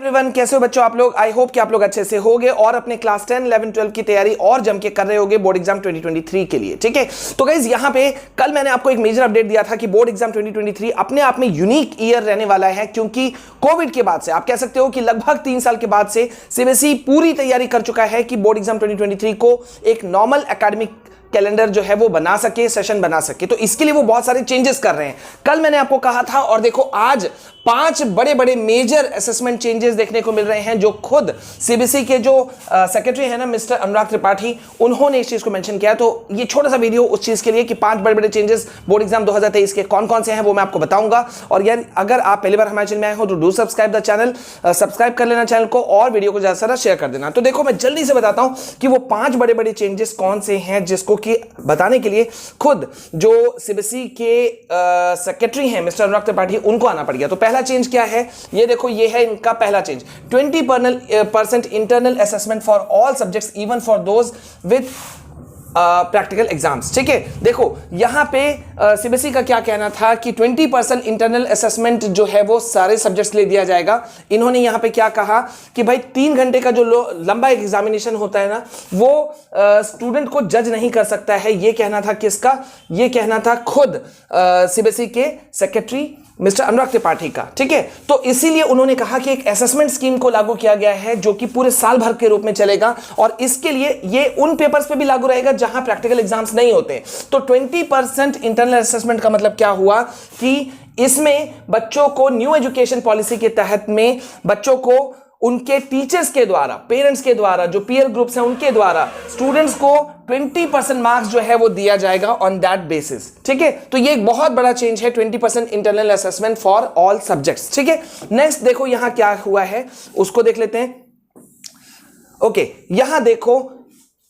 Everyone, कैसे हो बच्चों आप लोग। आई होप कि आप लोग अच्छे से होगे और अपने क्लास 10, 11, 12 की तैयारी और जम के कर रहे होगे बोर्ड एग्जाम 2023 के लिए। ठीक है, तो गाइस यहाँ पे कल मैंने आपको एक मेजर अपडेट दिया था कि बोर्ड एग्जाम 2023 अपने आप में यूनिक ईयर रहने वाला है, क्योंकि कोविड के बाद से आप कह सकते हो कि लगभग 3 साल के बाद से सीबीएसई पूरी तैयारी कर चुका है कि बोर्ड एग्जाम 2023 को एक नॉर्मल एकेडमिक कैलेंडर जो है वो बना सके, सेशन बना सके। तो इसके लिए वो बहुत सारे चेंजेस कर रहे हैं। कल मैंने आपको कहा था और देखो आज 5 बड़े बड़े मेजर असेसमेंट चेंजेस देखने को मिल रहे हैं, जो खुद सीबीएसई के जो सेक्रेटरी है ना मिस्टर अनुराग त्रिपाठी, उन्होंने इस चीज को मेंशन किया। तो ये छोटा सा वीडियो उस चीज के लिए कि 5 बड़े बड़े चेंजेस बोर्ड एग्जाम 2023 के कौन कौन से हैं वो मैं आपको बताऊंगा। और यार अगर आप पहली बार हमारे चैनल में आए हो तो do subscribe the channel, subscribe कर लेना चैनल को और वीडियो को ज्यादा से ज्यादा शेयर कर देना। तो देखो मैं जल्दी से बताता हूं कि वो 5 बड़े बड़े चेंजेस कौन से हैं, जिसको कि बताने के लिए खुद जो सीबीएसई के सेक्रेटरी हैं मिस्टर अनुराग त्रिपाठी, उनको आना पड़ गया। तो पहला चेंज क्या है, ये देखो, ये है इनका पहला change. 20% internal assessment for all subjects even for those with practical exams. ठीक है, देखो यहां पे सीबीएसई का क्या कहना था कि 20% इंटरनल असेसमेंट जो है वो सारे सब्जेक्ट्स ले दिया जाएगा। इन्होंने यहां पे क्या कहा कि भाई 3 घंटे का जो लंबा एग्जामिनेशन होता है ना, वो स्टूडेंट को जज नहीं कर सकता है। ये कहना था किसका, ये कहना था खुद सीबीएसई के सेक्रेटरी मिस्टर अनुराग त्रिपाठी का। ठीक है, तो इसीलिए उन्होंने कहा कि एक असेसमेंट स्कीम को लागू किया गया है जो कि पूरे साल भर के रूप में चलेगा, और इसके लिए ये उन पेपर्स पे भी लागू रहेगा जहां प्रैक्टिकल एग्जाम्स नहीं होते। तो 20% इंटरनल असेसमेंट का मतलब क्या हुआ कि इसमें बच्चों को न्यू एजुकेशन पॉलिसी के तहत में बच्चों को उनके टीचर्स के द्वारा, पेरेंट्स के द्वारा, जो पीयर ग्रुप्स हैं उनके द्वारा स्टूडेंट्स को 20% मार्क्स जो है वो दिया जाएगा ऑन दैट बेसिस। ठीक है, तो ये एक बहुत बड़ा चेंज है, 20% internal assessment for all subjects. ठीक है, नेक्स्ट देखो यहां क्या हुआ है, उसको देख लेते हैं। ओके, यहां देखो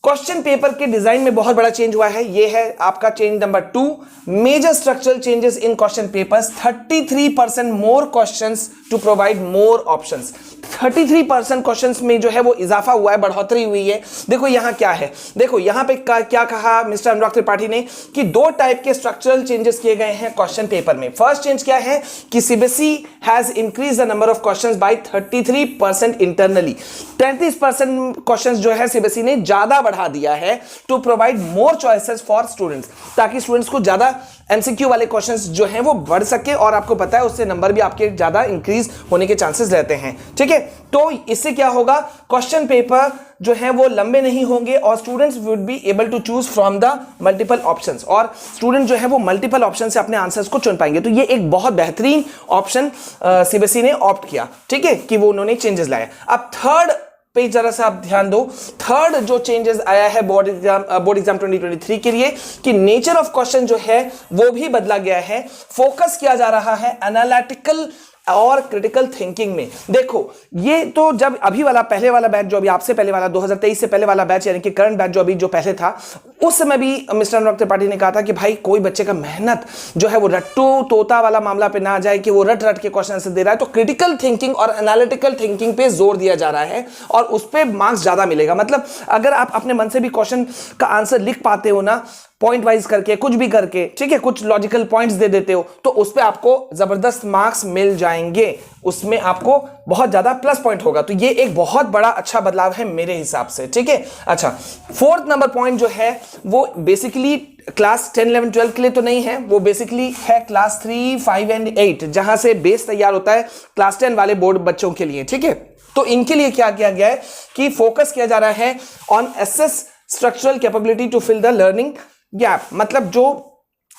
क्वेश्चन पेपर के डिजाइन में बहुत बड़ा चेंज हुआ है। ये है आपका change number 2, major structural changes in question papers, 33% more questions to provide more options. 33% questions में जो है वो इजाफा हुआ है, बढ़ोतरी हुई है। देखो यहां क्या है, देखो यहां पे क्या कहा मिस्टर अनुराग त्रिपाठी ने कि 2 टाइप के स्ट्रक्चरल चेंजेस किए गए हैं क्वेश्चन पेपर में। फर्स्ट चेंज क्या है कि CBSE has increase the number of questions by 33% internally. 33% questions जो है सीबीएसई ने ज्यादा बढ़ा दिया है to provide more choices for students, ताकि स्टूडेंट्स को ज्यादा एमसीक्यू वाले क्वेश्चंस जो हैं वो बढ़ सके, और आपको पता है उससे नंबर भी आपके ज्यादा इंक्रीज होने के चांसेस रहते हैं। ठीक है, तो इससे क्या होगा, क्वेश्चन पेपर जो है वो लंबे नहीं होंगे और students would be able to choose from the multiple options, और स्टूडेंट जो है वो मल्टीपल ऑप्शन से अपने आंसर्स को चुन पाएंगे। तो ये एक बहुत बेहतरीन ऑप्शन सीबीएसई ने ऑप्ट किया। ठीक है, कि वो उन्होंने चेंजेस लाया। अब थर्ड पे जरा सा आप ध्यान दो, थर्ड जो चेंजेस आया है बोर्ड एग्जाम 2023 के लिए कि नेचर ऑफ क्वेश्चन जो है वो भी बदला गया है। फोकस किया जा रहा है एनालिटिकल और क्रिटिकल थिंकिंग में। देखो ये तो जब अभी वाला पहले वाला बैच जो अभी आपसे पहले वाला 2023 से पहले वाला बैच, यानी कि करंट बैच जो पहले था, उस समय भी मिस्टर अनुराग त्रिपाठी ने कहा था कि भाई कोई बच्चे का मेहनत जो है वो रट्टू तोता वाला मामला पे ना जाए कि वो रट रट के क्वेश्चन आंसर दे रहा है। तो क्रिटिकल थिंकिंग और एनालिटिकल थिंकिंग पे जोर दिया जा रहा है और उस पे मार्क्स ज्यादा मिलेगा। मतलब अगर आप अपने मन से भी क्वेश्चन का आंसर लिख पाते हो ना, पॉइंट वाइज करके, कुछ भी करके, ठीक है, कुछ लॉजिकल पॉइंट्स दे देते हो, तो उस पे आपको जबरदस्त मार्क्स मिल जाएंगे, उसमें आपको बहुत ज्यादा प्लस पॉइंट होगा। तो ये एक बहुत बड़ा अच्छा बदलाव है मेरे हिसाब से। ठीक है, अच्छा, 4th नंबर पॉइंट जो है वो बेसिकली क्लास 10, 11, 12 के लिए तो नहीं है, वो बेसिकली है क्लास 3, 5 एंड 8, जहां से बेस तैयार होता है क्लास 10 वाले बोर्ड बच्चों के लिए। ठीक है, तो इनके लिए क्या किया गया है कि फोकस किया जा रहा है on assess structural capability to fill the learning gap. मतलब जो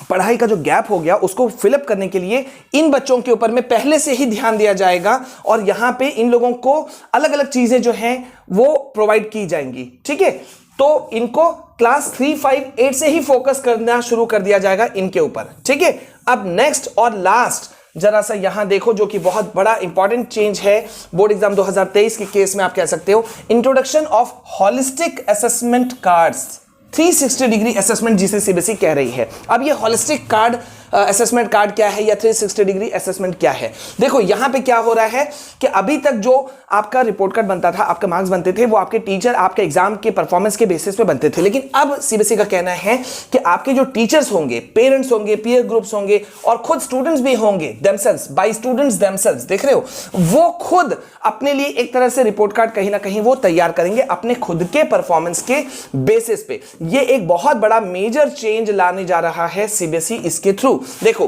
पढ़ाई का जो गैप हो गया उसको फिलअप करने के लिए इन बच्चों के ऊपर में पहले से ही ध्यान दिया जाएगा, और यहां पे इन लोगों को अलग अलग चीजें जो हैं वो प्रोवाइड की जाएंगी। ठीक है, तो इनको क्लास 3, 5, 8 से ही फोकस करना शुरू कर दिया जाएगा इनके ऊपर। ठीक है, अब नेक्स्ट और लास्ट जरा सा यहां देखो, जो कि बहुत बड़ा इंपॉर्टेंट चेंज है बोर्ड एग्जाम 2023 के केस में, आप कह सकते हो introduction of holistic assessment cards, 360 degree assessment जिसे सीबीएसई कह रही है। अब ये होलिस्टिक कार्ड असेसमेंट कार्ड क्या है या 360 डिग्री असेसमेंट क्या है। देखो यहां पे क्या हो रहा है कि अभी तक जो आपका रिपोर्ट कार्ड बनता था, आपके मार्क्स बनते थे, वो आपके टीचर आपके एग्जाम के परफॉर्मेंस के बेसिस पे बनते थे। लेकिन अब सीबीएसई का कहना है कि आपके जो टीचर्स होंगे, पेरेंट्स होंगे, पीयर ग्रुप्स होंगे और खुद स्टूडेंट्स भी होंगे, देमसेल्व्स, बाय स्टूडेंट्स देमसेल्व्स, देख रहे हो, वो खुद अपने लिए एक तरह से रिपोर्ट कार्ड कहीं ना कहीं वो तैयार करेंगे अपने खुद के परफॉर्मेंस के बेसिस पे। ये एक बहुत बड़ा मेजर चेंज लाने जा रहा है सीबीएसई इसके थ्रू। देखो,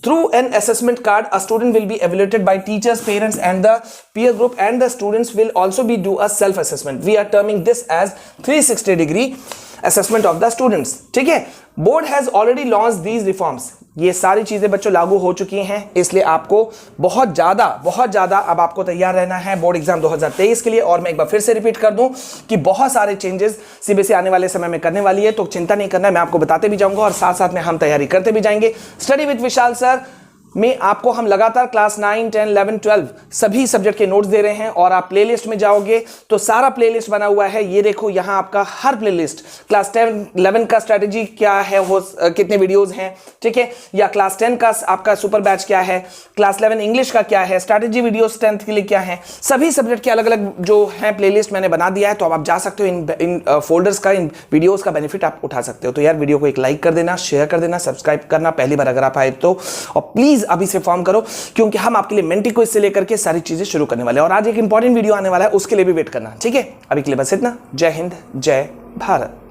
through an assessment card a student will be evaluated by teachers, parents and the peer group, and the students will also be do a self assessment. We are terming this as 360 degree assessment of the students. ठीक है, board has already launch these reforms. ये सारी चीजें बच्चों लागू हो चुकी हैं, इसलिए आपको बहुत ज्यादा अब आपको तैयार रहना है बोर्ड एग्जाम 2023 के लिए। और मैं एक बार फिर से रिपीट कर दूं कि बहुत सारे चेंजेस सीबीएसई आने वाले समय में करने वाली है, तो चिंता नहीं करना है, मैं आपको बताते भी जाऊंगा और साथ साथ में हम तैयारी करते भी जाएंगे। स्टडी विद विशाल सर में आपको हम लगातार क्लास 9, 10, 11, 12 सभी सब्जेक्ट के नोट्स दे रहे हैं। और आप प्लेलिस्ट में जाओगे तो सारा प्लेलिस्ट बना हुआ है, ये देखो यहां आपका हर प्लेलिस्ट, क्लास 10, 11 का स्ट्रेटजी क्या है, वो कितने वीडियोस हैं, ठीक है, या क्लास 10 का आपका सुपर बैच क्या है, क्लास 11 इंग्लिश का क्या है, स्ट्रेटजी वीडियोस 10th के लिए क्या है, सभी सब्जेक्ट के अलग अलग जो है प्लेलिस्ट मैंने बना दिया है। तो आप जा सकते हो, इन फोल्डर्स का, इन वीडियोस का बेनिफिट आप उठा सकते हो। तो यार वीडियो को एक लाइक कर देना, शेयर कर देना, सब्सक्राइब करना पहली बार अगर आप आए तो, और प्लीज अभी से फॉर्म करो, क्योंकि हम आपके लिए मेंटी क्विज से लेकर के सारी चीजें शुरू करने वाले हैं। और आज एक इंपॉर्टेंट वीडियो आने वाला है, उसके लिए भी वेट करना, ठीक है। अभी के लिए बस इतना। जय हिंद, जय भारत।